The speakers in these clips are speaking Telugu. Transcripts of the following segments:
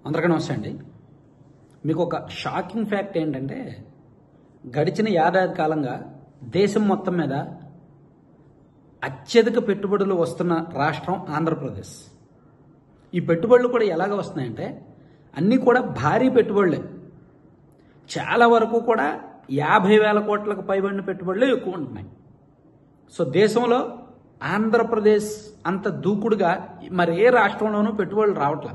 అందరికీ నమస్తే అండి. మీకు ఒక షాకింగ్ ఫ్యాక్ట్ ఏంటంటే, గడిచిన ఏడాది కాలంగా దేశం మొత్తం మీద అత్యధిక పెట్టుబడులు వస్తున్న రాష్ట్రం ఆంధ్రప్రదేశ్. ఈ పెట్టుబడులు కూడా ఎలాగ వస్తున్నాయంటే, అన్నీ కూడా భారీ పెట్టుబడులే. చాలా వరకు కూడా 50,000 కోట్లకు పైబడిన పెట్టుబడులే ఎక్కువ ఉంటున్నాయి. సో దేశంలో ఆంధ్రప్రదేశ్ అంత దూకుడుగా మరి ఏ రాష్ట్రంలోనూ పెట్టుబడులు రావట్లా.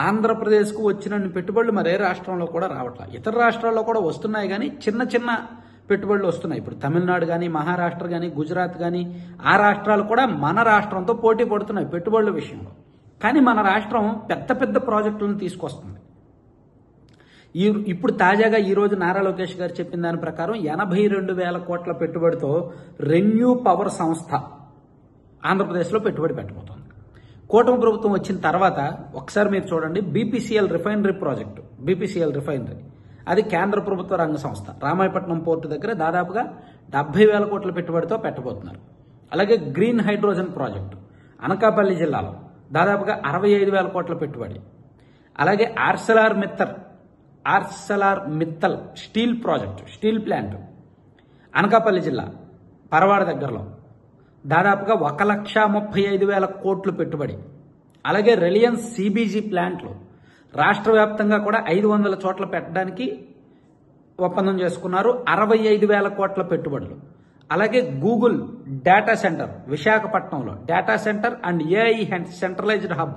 ఆంధ్రప్రదేశ్కు వచ్చిన పెట్టుబడులు మరే రాష్ట్రంలో కూడా రావట్లా. ఇతర రాష్ట్రాల్లో కూడా వస్తున్నాయి, కానీ చిన్న చిన్న పెట్టుబడులు వస్తున్నాయి. ఇప్పుడు తమిళనాడు కానీ, మహారాష్ట్ర కానీ, గుజరాత్ కానీ, ఆ రాష్ట్రాలు కూడా మన రాష్ట్రంతో పోటీ పడుతున్నాయి పెట్టుబడుల విషయంలో. కానీ మన రాష్ట్రం పెద్ద పెద్ద ప్రాజెక్టులను తీసుకొస్తుంది. ఇప్పుడు తాజాగా ఈరోజు నారా లోకేష్ గారు చెప్పిన దాని ప్రకారం 82,000 కోట్ల పెట్టుబడితో రెన్యూ పవర్ సంస్థ ఆంధ్రప్రదేశ్లో పెట్టుబడి పెట్టబోతోంది. కూటమి ప్రభుత్వం వచ్చిన తర్వాత ఒకసారి మీరు చూడండి, BPCL refinery project, BPCL refinery అది కేంద్ర ప్రభుత్వ రంగ సంస్థ. రామాయపట్నం పోర్టు దగ్గర దాదాపుగా 70,000 కోట్ల పెట్టుబడితో పెట్టబోతున్నారు. అలాగే గ్రీన్ హైడ్రోజన్ ప్రాజెక్టు అనకాపల్లి జిల్లాలో దాదాపుగా 65,000 కోట్ల పెట్టుబడి. అలాగే Arcelor Mittal steel project, steel plant Anakapalli జిల్లా పరవాడ దగ్గరలో దాదాపుగా 1,35,000 కోట్లు పెట్టుబడి. అలాగే రిలయన్స్ సిబీజీ ప్లాంట్లు రాష్ట్ర వ్యాప్తంగా కూడా 500 చోట్ల పెట్టడానికి ఒప్పందం చేసుకున్నారు. 65,000 కోట్ల పెట్టుబడులు. అలాగే గూగుల్ డేటా సెంటర్ విశాఖపట్నంలో, data center and AI centralized hub,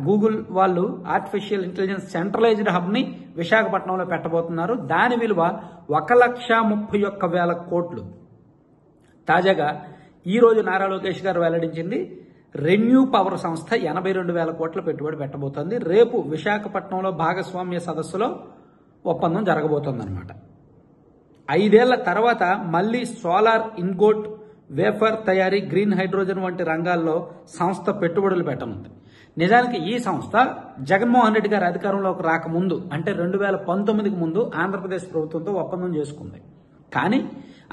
Google వాళ్ళు ఆర్టిఫిషియల్ ఇంటెలిజెన్స్ సెంట్రలైజ్డ్ హబ్ని విశాఖపట్నంలో పెట్టబోతున్నారు. దాని విలువ 1,31,000 కోట్లు. తాజాగా ఈరోజు నారా లోకేష్ గారు వెల్లడించింది, రెన్యూ పవర్ సంస్థ 82,000 కోట్ల పెట్టుబడి పెట్టబోతోంది. రేపు విశాఖపట్నంలో భాగస్వామ్య సదస్సులో ఒప్పందం జరగబోతోందన్నమాట. 5 ఏళ్ల తర్వాత మళ్లీ సోలార్ ఇన్గోట్, వేఫర్ తయారీ, గ్రీన్ హైడ్రోజన్ వంటి రంగాల్లో సంస్థ పెట్టుబడులు పెట్టనుంది. నిజానికి ఈ సంస్థ జగన్మోహన్ రెడ్డి గారు అధికారంలోకి రాకముందు, అంటే 2019కి ముందు ఆంధ్రప్రదేశ్ ప్రభుత్వంతో ఒప్పందం చేసుకుంది. కానీ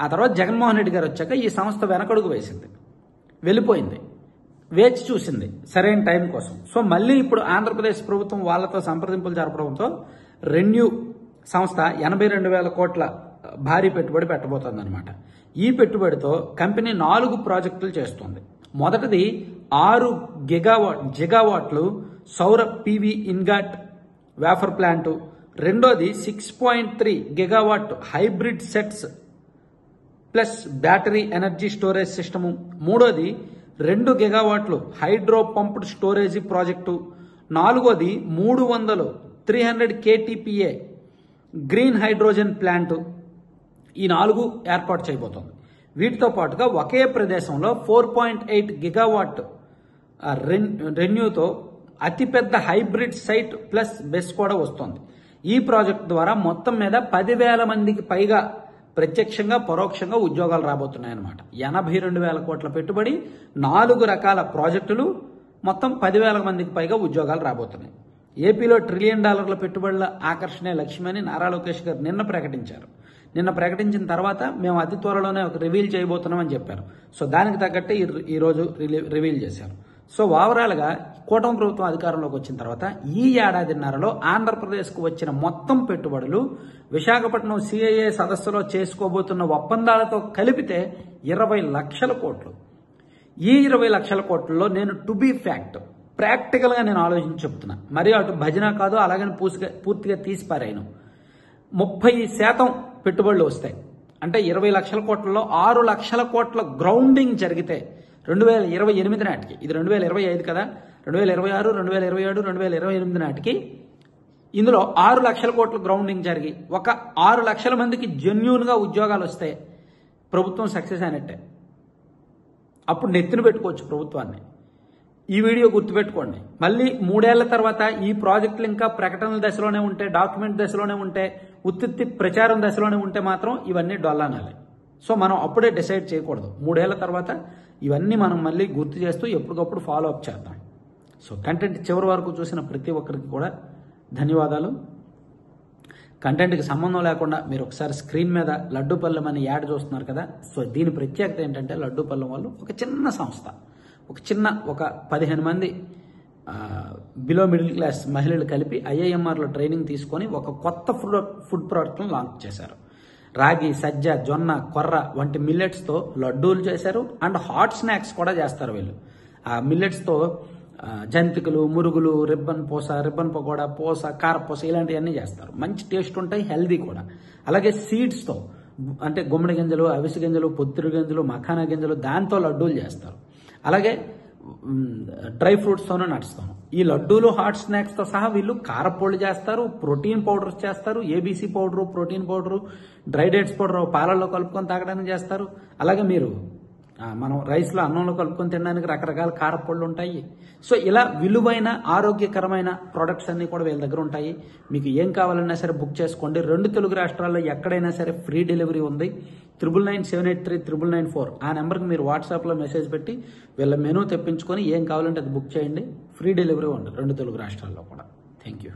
ఆ తర్వాత జగన్మోహన్ రెడ్డి గారు వచ్చాక ఈ సంస్థ వెనకడుగు వేసింది, వెళ్ళిపోయింది, వేచి చూసింది సరైన టైం కోసం. సో మళ్ళీ ఇప్పుడు ఆంధ్రప్రదేశ్ ప్రభుత్వం వాళ్ళతో సంప్రదింపులు జరపడంతో రెన్యూ సంస్థ 82,000 కోట్ల భారీ పెట్టుబడి పెట్టబోతోందన్నమాట. ఈ పెట్టుబడితో కంపెనీ 4 ప్రాజెక్టులు చేస్తుంది. మొదటిది 6 జిగావాట్లు సౌర పీవీ ఇన్గాట్ వేఫర్ ప్లాంటు. రెండోది 6.3 gigawatt hybrid sets plus battery energy storage system. మూడోది 2 గిగావాట్లు హైడ్రో పంప్డ్ స్టోరేజీ ప్రాజెక్టు. నాలుగోది 300 KTPA గ్రీన్ హైడ్రోజన్ ప్లాంటు. ఈ 4 ఏర్పాటు చేయబోతోంది. వీటితో పాటుగా ఒకే ప్రదేశంలో 4.8 గిగావాట్ రెన్యూతో అతిపెద్ద హైబ్రిడ్ సైట్ ప్లస్ బెస్ కూడా వస్తోంది. ఈ ప్రాజెక్టు ద్వారా మొత్తం మీద 10,000 మందికి పైగా ప్రత్యక్షంగా పరోక్షంగా ఉద్యోగాలు రాబోతున్నాయన్నమాట. 82,000 కోట్ల పెట్టుబడి, 4 రకాల ప్రాజెక్టులు, మొత్తం 10,000 మందికి పైగా ఉద్యోగాలు రాబోతున్నాయి. ఏపీలో $1 ట్రిలియన్ పెట్టుబడుల ఆకర్షణే లక్ష్యమని నారా లోకేష్ గారు నిన్న ప్రకటించారు. నిన్న ప్రకటించిన తర్వాత మేము అతి త్వరలోనే ఒక రివీల్ చేయబోతున్నామని చెప్పారు. సో దానికి తగ్గట్టే ఈరోజు రివీల్ చేశారు. సో ఓవరాల్గా కూటమి ప్రభుత్వం అధికారంలోకి వచ్చిన తర్వాత ఈ ఏడాదిన్నరలో ఆంధ్రప్రదేశ్కు వచ్చిన మొత్తం పెట్టుబడులు విశాఖపట్నం సిఐఏ సదస్సులో చేసుకోబోతున్న ఒప్పందాలతో కలిపితే 20 లక్షల కోట్లు. ఈ 20 లక్షల కోట్లలో నేను టు బీ ఫ్యాక్ట్ ప్రాక్టికల్గా నేను ఆలోచించి చెప్తున్నా, మరి అటు భజన కాదు, అలాగని పూర్తిగా తీసిపారాయను. 30% పెట్టుబడులు వస్తాయి. అంటే 20 లక్షల కోట్లలో 6 లక్షల కోట్ల గ్రౌండింగ్ జరిగితే 2028 నాటికి, ఇది 2025 కదా, 2026, 2027, 2028 నాటికి ఇందులో 6 లక్షల కోట్ల గ్రౌండింగ్ జరిగి ఒక 6 లక్షల మందికి జెన్యూన్గా ఉద్యోగాలు వస్తే ప్రభుత్వం సక్సెస్ అయినట్టే. అప్పుడు నెత్తిన పెట్టుకోవచ్చు ప్రభుత్వాన్ని. ఈ వీడియో గుర్తుపెట్టుకోండి. మళ్ళీ 3 ఏళ్ల తర్వాత ఈ ప్రాజెక్టులు ఇంకా ప్రకటనల దశలోనే ఉంటే, డాక్యుమెంట్ దశలోనే ఉంటే, ఉత్తి ప్రచారం దశలోనే ఉంటే మాత్రం ఇవన్నీ డొల్లానాలి. సో మనం అప్పుడే డిసైడ్ చేయకూడదు. 3 ఏళ్ల తర్వాత ఇవన్నీ మనం మళ్ళీ గుర్తు చేస్తూ ఎప్పటికప్పుడు ఫాలో అప్ చేద్దాం. సో కంటెంట్ చివరి వరకు చూసిన ప్రతి ఒక్కరికి కూడా ధన్యవాదాలు. కంటెంట్కి సంబంధం లేకుండా మీరు ఒకసారి స్క్రీన్ మీద లడ్డూపల్లెం అని యాడ్ చూస్తున్నారు కదా. సో దీని ప్రత్యేకత ఏంటంటే, లడ్డూపల్లెం వాళ్ళు ఒక చిన్న సంస్థ, ఒక 15 మంది బిలో మిడిల్ క్లాస్ మహిళలు కలిపి ఐఐఎంఆర్లో ట్రైనింగ్ తీసుకొని ఒక కొత్త ఫుడ్ ప్రోడక్ట్ను లాంచ్ చేశారు. రాగి, సజ్జ, జొన్న, కొర్ర వంటి మిల్లెట్స్తో లడ్డూలు చేశారు అండ్ హాట్ స్నాక్స్ కూడా చేస్తారు వీళ్ళు. ఆ మిల్లెట్స్తో జంతికలు, మురుగులు, రిబ్బన్ పకోడా, పూస, కారపూస ఇలాంటివన్నీ చేస్తారు. మంచి టేస్ట్ ఉంటాయి, హెల్దీ కూడా. అలాగే సీడ్స్తో అంటే గుమ్మడి గింజలు, అవిసె గింజలు, పొత్తిరి గింజలు, మఖానా గింజలు దాంతో లడ్డూలు చేస్తారు. అలాగే డ్రై ఫ్రూట్స్తోనూ నట్స్తోనూ ఈ లడ్డూలు, హాట్ స్నాక్స్తో సహా వీళ్ళు కారపొళ్ళు చేస్తారు, ప్రోటీన్ పౌడర్స్ చేస్తారు, ABC powder, protein powder, dry dates powder పాలల్లో కలుపుకొని తాగడానికి చేస్తారు. అలాగే మీరు మనం రైస్లో, అన్నంలో కలుపుకొని తినడానికి రకరకాల కారపొళ్ళు ఉంటాయి. సో ఇలా విలువైన ఆరోగ్యకరమైన ప్రొడక్ట్స్ అన్ని కూడా వీళ్ళ దగ్గర ఉంటాయి. మీకు ఏం కావాలన్నా సరే బుక్ చేసుకోండి. 2 తెలుగు రాష్ట్రాల్లో ఎక్కడైనా సరే ఫ్రీ డెలివరీ ఉంది. 9997839994 ఆ నెంబర్కి మీరు వాట్సాప్లో మెసేజ్ పెట్టి వీళ్ళ మెనూ తెప్పించుకొని ఏం కావాలంటే అది బుక్ చేయండి. ఫ్రీ డెలివరీ ఉంది 2 తెలుగు రాష్ట్రాల్లో కూడా. Thank you.